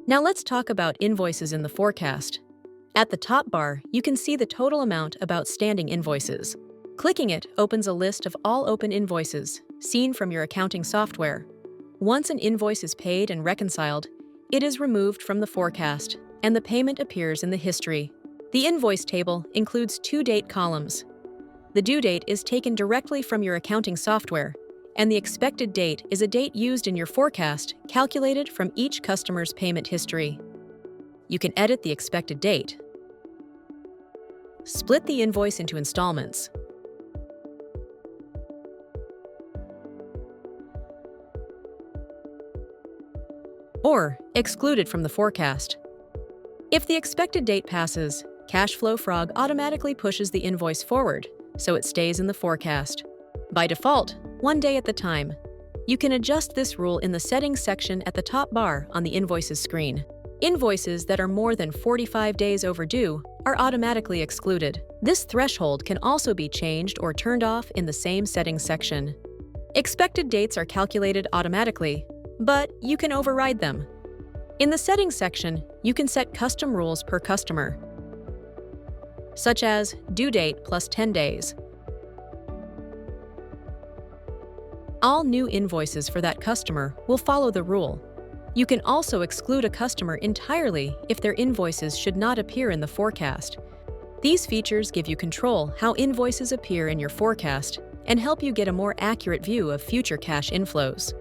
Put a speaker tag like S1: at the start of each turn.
S1: Now let's talk about invoices in the forecast. At the top bar, you can see the total amount of outstanding invoices. Clicking it opens a list of all open invoices, seen from your accounting software. Once an invoice is paid and reconciled, it is removed from the forecast, and the payment appears in the history. The invoice table includes 2 date columns. The due date is taken directly from your accounting software, and the expected date is a date used in your forecast calculated from each customer's payment history. You can edit the expected date. Split the invoice into installments. Or exclude it from the forecast. If the expected date passes, Cashflow Frog automatically pushes the invoice forward, so it stays in the forecast. By default, 1 day at the time. You can adjust this rule in the Settings section at the top bar on the Invoices screen. Invoices that are more than 45 days overdue are automatically excluded. This threshold can also be changed or turned off in the same Settings section. Expected dates are calculated automatically, but you can override them. In the Settings section, you can set custom rules per customer, such as due date plus 10 days. All new invoices for that customer will follow the rule. You can also exclude a customer entirely if their invoices should not appear in the forecast. These features give you control how invoices appear in your forecast and help you get a more accurate view of future cash inflows.